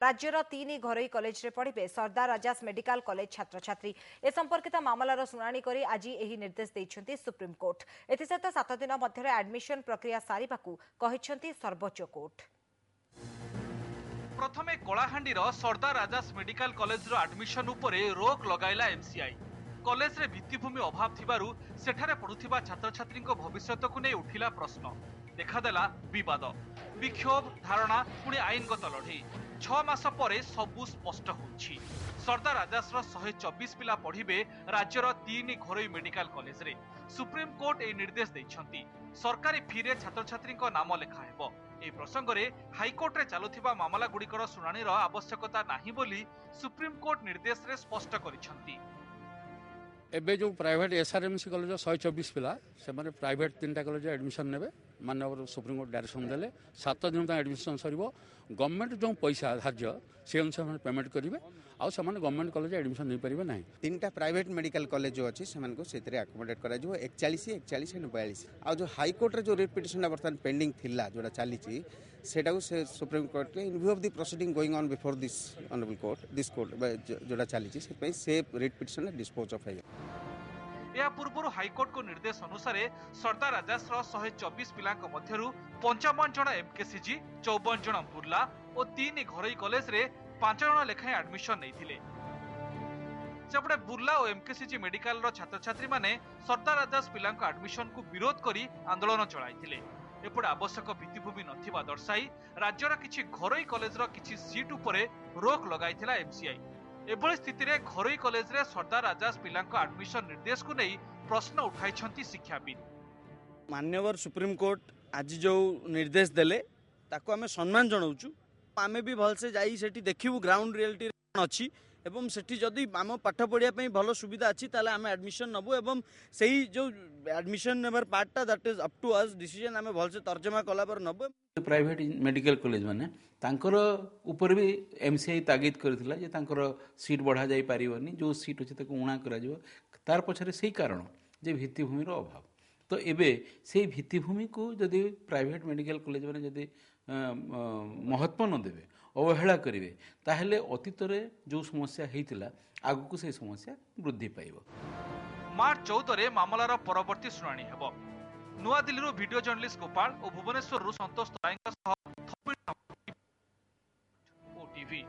राज्यर 3 घरोई कॉलेज रे पढ़े सरदार आजाद मेडिकल कॉलेज छात्र छात्री ए संपर्कित मामलार शुणाणी करी आज यही निर्देश देइछन्ती सुप्रीम कोर्ट। एथिसहित 7 दिन मध्य एडमिशन प्रक्रिया सारिबाकू कहिछन्ती सर्वोच्च कोर्ट। प्रथमे कलाहांडीर सरदार आजाद मेडिकल कॉलेज एडमिशन उपरे रोक लगाइला एमसीआई। कॉलेज रे भित्तिभूमि अभाव थिबारु सेठारे पढुथिबा छात्र छात्री भविष्यत को नहीं उठिला प्रश्न। देखादेला विवाद, विक्षोभ, धारणा पुणी आईनगत लड़ई। 6 मास परे सबु स्पष्ट होछि। सरदार आजाद 124 पिला पढ़िबे राज्यर 3 घरोई मेडिकल कॉलेज रे। सुप्रीम कोर्ट ए निर्देश दैछन्ती। सरकारी फी रे छात्र छात्री नाम लेखा हेबो। ए प्रसंग रे हाईकोर्ट रे चालुथिबा मामला गुड़िकर शुणाणीर आवश्यकता नाही बोली सुप्रीम कोर्ट निर्देश रे स्पष्ट करिसन्ती। एबे जो प्राइवेट एसआरएमसी कॉलेज 124 पिला से माने प्राइवेट 3टा कॉलेज एडमिशन नेबे माननीय सुप्रीम कोर्ट डायरेक्शन देले 7 दिन तक एडमिशन सरिबो। गवर्नमेंट जो पैसा धार्य से अनुसार पेमेंट करेंगे आउ से गवर्नमेंट कॉलेज एडमिशन नहीं पारे ना। 3टा प्राइवेट मेडिकल कॉलेज जो अच्छी से आकोमोडेट कर 41 41 एंड 42 आ जो हाईकोर्ट रे जो रिट पिटिशन बर्तमान पेंडिंग थिला जोड़ा चली से supreme court in view of the proceeding going on before this honourable court this court जोड़ा चली से रिट पिटिशन डिस्पोज ऑफ है। या पूर्व हाईकोर्ट को निर्देश अनुसार सरदार आजाद 124 पिला मध्यरु 55 जन एमकेसीजी, 54 जन बुर्ला और 3 घरोई कॉलेज रे 5 जन लेखाएं एडमिशन नहीं। सेपटे बुर्ला और एमकेसीजी मेडिकल छात्र छात्री माने सरदार आजाद पिला एडमिशन को विरोध करी आंदोलन चलाइथिले। एपटे आवश्यक भित्तिभूमि नथिबा दर्शाई राज्यर किछि घरोई कॉलेज रो किछि सीट उपरे रोक लगाइथिला एमसीआई। एभली स्थिति रे घरोई कॉलेज रे सरदार आजाद पिला एडमिशन निर्देश को नहीं प्रश्न उठाई शिक्षाविद। मान्यवर सुप्रीम कोर्ट आज जो निर्देश देले ताको आमे सम्मान जनाऊँ। आमे भी भलसे जाई सेठी देखिबु ग्राउंड रियलिटी अच्छी एवं सेठी जदि आम पाठ पढ़िया भल सुविधा अच्छी ताले आमे एडमिशन नबु एवं सही जो एडमिशन नेबर पार्टटा that is up to us decision आमे भलसे तर्जमा कला पर नबु। प्राइवेट मेडिकल कॉलेज माने तांकर ऊपर भी एमसीआई तागिद करथिला जे तांकर सीट बढ़ा जाई पारिबनी, जो सीट अछि ताको उणा करा जिवो। तार पछरे सही कारण जे भित्तिभूमि रो अभाव। तो एबे से भित्तिभूमि को जदि प्राइवेट मेडिकल कॉलेज माने जदि महत्व न देवे, अवहेला करेंगे, ताहले अतीत जो समस्या होता आगु को से समस्या वृद्धि पाइब। मार्च 14 मामलार परवर्ती शुणाणी हेब। नुआ दिल्ली वीडियो जर्नलिस्ट गोपाल और भुवनेश्वर संतोष तराई ओटीवी।